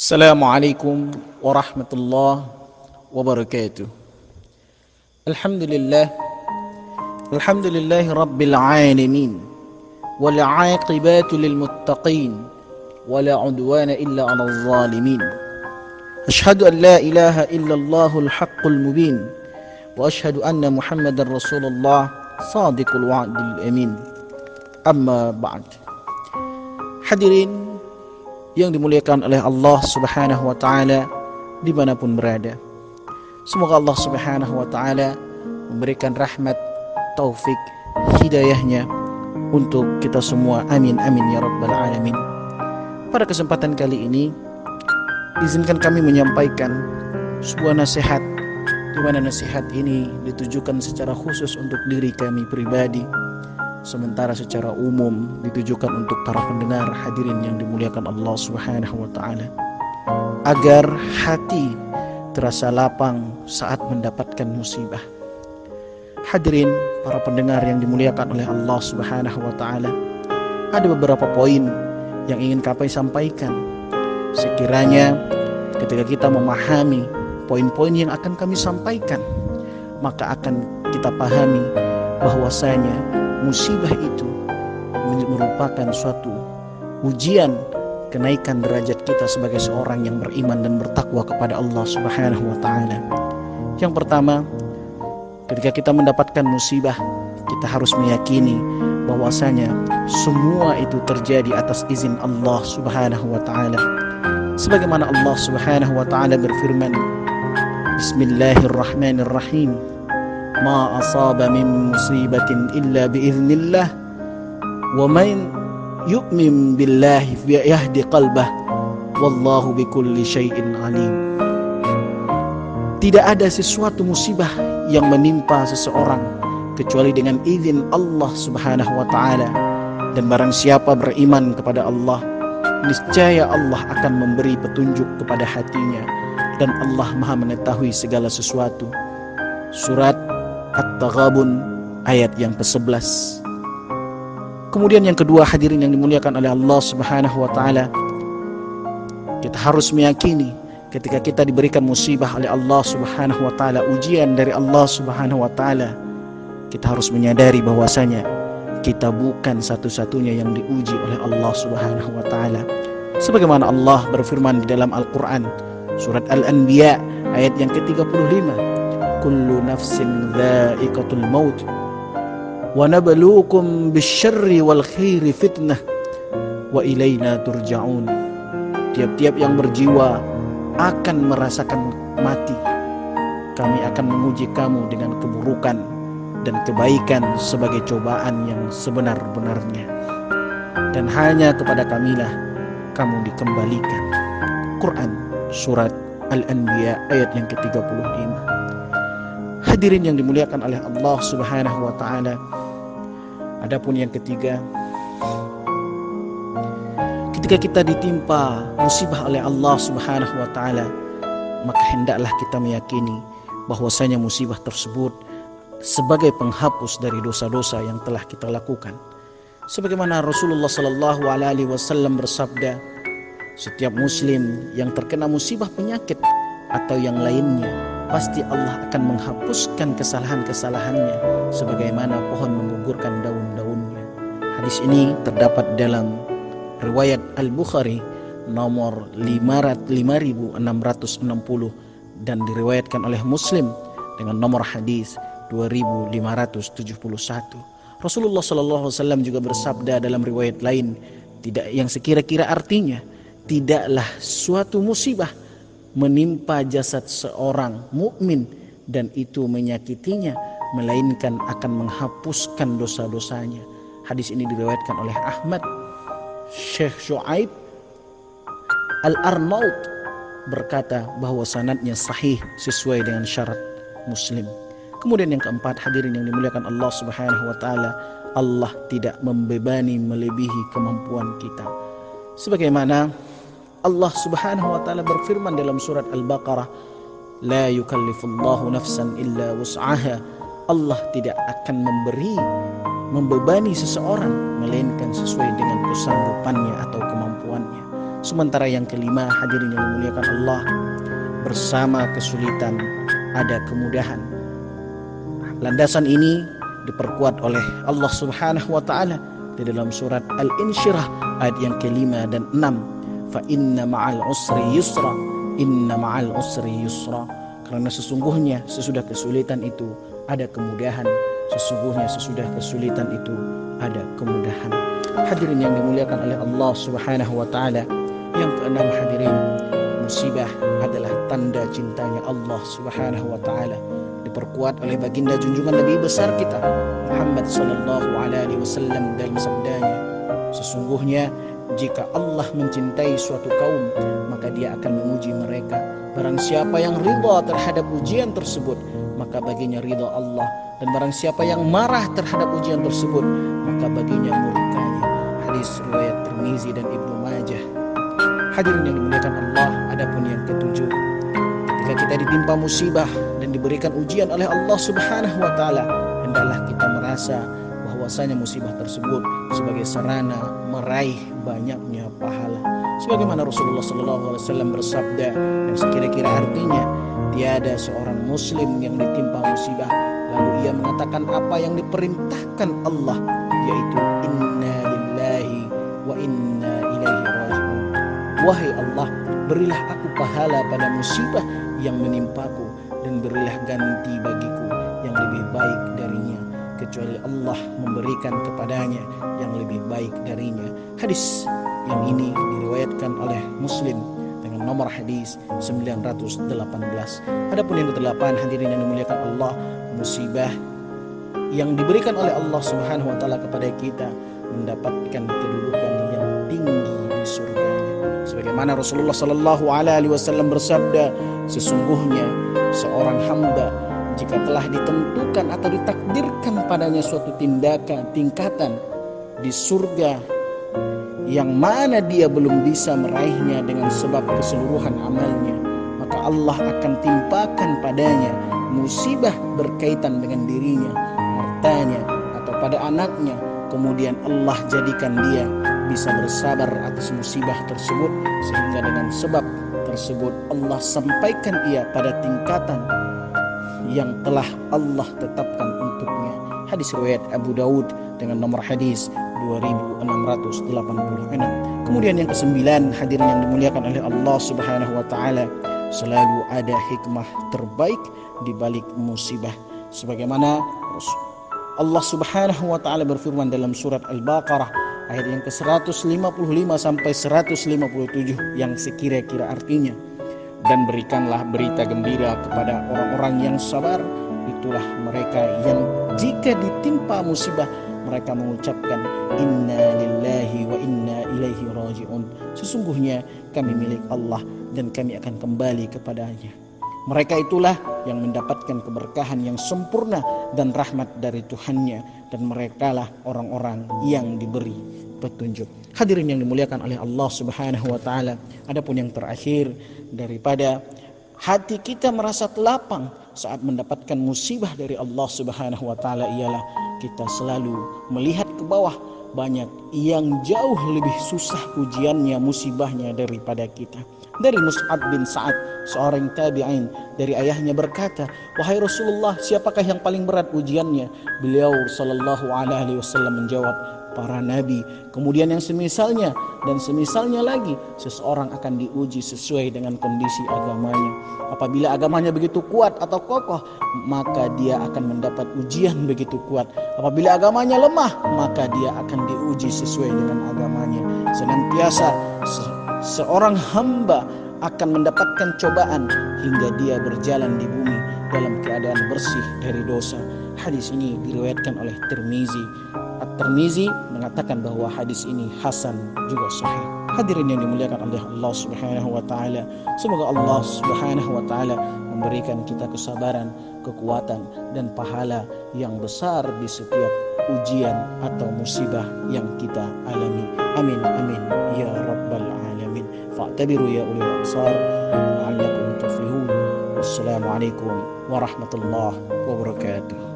Assalamualaikum warahmatullahi wabarakatuh. Alhamdulillahi rabbil alamin. Wal 'aqibatu lil muttaqin. Wala 'udwana illa 'alal zalimin. Asyhadu an la ilaha illallahul haqqul mubin. Wa asyhadu anna Muhammadar Rasulullah shadiqul wa'dil amin. Amma ba'd. Hadirin yang dimuliakan oleh Allah Subhanahu wa taala dimanapun berada. Semoga Allah Subhanahu wa taala memberikan rahmat, taufik, hidayahnya untuk kita semua. Amin amin ya rabbal alamin. Pada kesempatan kali ini izinkan kami menyampaikan sebuah nasihat, di mana nasihat ini ditujukan secara khusus untuk diri kami pribadi, sementara secara umum ditujukan untuk para pendengar hadirin yang dimuliakan Allah Subhanahu wa taala, agar hati terasa lapang saat mendapatkan musibah. Hadirin para pendengar yang dimuliakan oleh Allah Subhanahu wa taala, ada beberapa poin yang ingin kami sampaikan. Sekiranya ketika kita memahami poin-poin yang akan kami sampaikan, maka akan kita pahami bahwasanya musibah itu merupakan suatu ujian kenaikan derajat kita sebagai seorang yang beriman dan bertakwa kepada Allah Subhanahu wa taala. Yang pertama, ketika kita mendapatkan musibah, kita harus meyakini bahwasanya semua itu terjadi atas izin Allah Subhanahu wa taala. Sebagaimana Allah Subhanahu wa taala berfirman, Bismillahirrahmanirrahim. Ma asaba min musibatin illa biiznillah wa man yu'min billahi yahdi qalbah wallahu bikulli syai'in alim. Tidak ada sesuatu musibah yang menimpa seseorang kecuali dengan izin Allah Subhanahu wa taala, dan barang siapa beriman kepada Allah, niscaya Allah akan memberi petunjuk kepada hatinya, dan Allah Maha mengetahui segala sesuatu. Surat At-Taghabun ayat yang ke-11. Kemudian yang kedua, hadirin yang dimuliakan oleh Allah Subhanahu wa taala, kita harus meyakini ketika kita diberikan musibah oleh Allah Subhanahu wa taala, ujian dari Allah Subhanahu wa taala, kita harus menyadari bahwasanya kita bukan satu-satunya yang diuji oleh Allah Subhanahu wa taala. Sebagaimana Allah berfirman di dalam Al-Qur'an, surat Al-Anbiya ayat yang ke-35, kullu nafsin dha'iqatul maut wa nabluukum bisyarri wal khairi fitnah wa ilaina turja'un. Tiap-tiap yang berjiwa akan merasakan mati. Kami akan menguji kamu dengan keburukan dan kebaikan sebagai cobaan yang sebenar-benarnya, dan hanya kepada kamilah kamu dikembalikan. Quran surat Al-Anbiya ayat yang ke-35. Hadirin yang dimuliakan oleh Allah Subhanahu wa taala, adapun yang ketiga, ketika kita ditimpa musibah oleh Allah Subhanahu wa taala, maka hendaklah kita meyakini bahwasanya musibah tersebut sebagai penghapus dari dosa-dosa yang telah kita lakukan. Sebagaimana Rasulullah sallallahu alaihi wasallam bersabda, setiap muslim yang terkena musibah penyakit atau yang lainnya, pasti Allah akan menghapuskan kesalahan-kesalahannya sebagaimana pohon menggugurkan daun-daunnya. Hadis ini terdapat dalam riwayat Al-Bukhari nomor 5660 dan diriwayatkan oleh Muslim dengan nomor hadis 2571. Rasulullah sallallahu alaihi wasallam juga bersabda dalam riwayat lain, tidak yang sekira-kira artinya, tidaklah suatu musibah menimpa jasad seorang mukmin dan itu menyakitinya, melainkan akan menghapuskan dosa-dosanya. Hadis ini diriwayatkan oleh Ahmad. Syekh Syuaib Al-Arnaut berkata bahwa sanadnya sahih sesuai dengan syarat Muslim. Kemudian yang keempat, hadirin yang dimuliakan Allah Subhanahu wa taala, Allah tidak membebani melebihi kemampuan kita. Sebagaimana Allah Subhanahu wa taala berfirman dalam surat Al-Baqarah, la yukallifullahu nafsan illa wus'aha. Allah tidak akan membebani seseorang melainkan sesuai dengan kesanggupannya atau kemampuannya. Sementara yang kelima, hadirin yang dimuliakan Allah, bersama kesulitan ada kemudahan. Landasan ini diperkuat oleh Allah Subhanahu wa taala di dalam surat Al-Insyirah ayat yang kelima dan 6. Fa inna ma'al usri yusra, inna ma'al usri yusra. Karena sesungguhnya sesudah kesulitan itu ada kemudahan. Sesungguhnya sesudah kesulitan itu ada kemudahan. Hadirin yang dimuliakan oleh Allah Subhanahu wa taala, yang keenam, hadirin, musibah adalah tanda cintanya Allah Subhanahu wa taala. Diperkuat oleh baginda junjungan Nabi besar kita Muhammad sallallahu alaihi wasallam dalam sabdanya, sesungguhnya jika Allah mencintai suatu kaum, maka dia akan menguji mereka. Barang siapa yang ridha terhadap ujian tersebut, maka baginya ridha Allah. Dan barang siapa yang marah terhadap ujian tersebut, maka baginya murkanya. Hadis riwayat Tirmizi dan Ibnu Majah. Hadirin yang dimuliakan Allah, adapun yang ketujuh, ketika kita ditimpa musibah dan diberikan ujian oleh Allah Subhanahu wa taala, hendaklah kita merasa bahwasanya musibah tersebut sebagai sarana meraih banyaknya pahala. Sebagaimana Rasulullah SAW bersabda, dan sekira-kira artinya, tiada seorang muslim yang ditimpa musibah lalu ia mengatakan apa yang diperintahkan Allah, yaitu inna lillahi wa inna ilaihi raji'un. Wahai Allah, berilah aku pahala pada musibah yang menimpaku, dan berilah ganti bagiku yang lebih baik darinya, kecuali Allah memberikan kepadanya yang lebih baik darinya. Hadis yang ini diriwayatkan oleh Muslim dengan nomor hadis 918. Adapun yang ke-8, hadirin yang dimuliakan Allah, musibah yang diberikan oleh Allah Subhanahu wa taala kepada kita mendapatkan kedudukan yang tinggi di surganya. Sebagaimana Rasulullah sallallahu alaihi wasallam bersabda, sesungguhnya seorang hamba jika telah ditentukan atau ditakdirkan padanya suatu tingkatan di surga yang mana dia belum bisa meraihnya dengan sebab keseluruhan amalnya, maka Allah akan timpakan padanya musibah berkaitan dengan dirinya, hartanya, atau pada anaknya. Kemudian Allah jadikan dia bisa bersabar atas musibah tersebut, sehingga dengan sebab tersebut Allah sampaikan ia pada tingkatan yang telah Allah tetapkan untuknya. Hadis riwayat Abu Daud dengan nomor hadis 2686. Kemudian yang ke-9, hadirin yang dimuliakan oleh Allah Subhanahu wa taala, selalu ada hikmah terbaik di balik musibah. Sebagaimana Allah Subhanahu wa taala berfirman dalam surat Al-Baqarah ayat yang ke-155 sampai 157 yang sekira-kira artinya, dan berikanlah berita gembira kepada orang-orang yang sabar, itulah mereka yang jika ditimpa musibah mereka mengucapkan inna lillahi wa inna ilaihi raji'un. Sesungguhnya kami milik Allah dan kami akan kembali kepadanya. Mereka itulah yang mendapatkan keberkahan yang sempurna dan rahmat dari Tuhannya, dan merekalah orang-orang yang diberi petunjuk. Hadirin yang dimuliakan oleh Allah Subhanahu wa taala, adapun yang terakhir daripada hati kita merasa telapang saat mendapatkan musibah dari Allah Subhanahu wa taala ialah kita selalu melihat ke bawah, banyak yang jauh lebih susah ujiannya, musibahnya daripada kita. Dari Mus'ab bin Sa'ad, seorang tabi'in, dari ayahnya berkata, wahai Rasulullah, siapakah yang paling berat ujiannya? Beliau sallallahu alaihi wasallam menjawab, para nabi. Kemudian yang semisalnya dan semisalnya lagi, seseorang akan diuji sesuai dengan kondisi agamanya. Apabila agamanya begitu kuat atau kokoh, maka dia akan mendapat ujian begitu kuat. Apabila agamanya lemah, maka dia akan diuji sesuai dengan agamanya. Senantiasa seorang hamba akan mendapatkan cobaan hingga dia berjalan di bumi dalam keadaan bersih dari dosa. Hadis ini diriwayatkan oleh Tirmizi. At-Tirmizi mengatakan bahwa hadis ini hasan juga sahih. Hadirin yang dimuliakan oleh Allah Subhanahu wa taala, semoga Allah Subhanahu wa taala memberikan kita kesabaran, kekuatan, dan pahala yang besar di setiap ujian atau musibah yang kita alami. Amin amin ya rabbal alamin. Fa'tabiru ya ulil absar la'allakum tuflihun. Wassalamualaikum warahmatullahi wabarakatuh.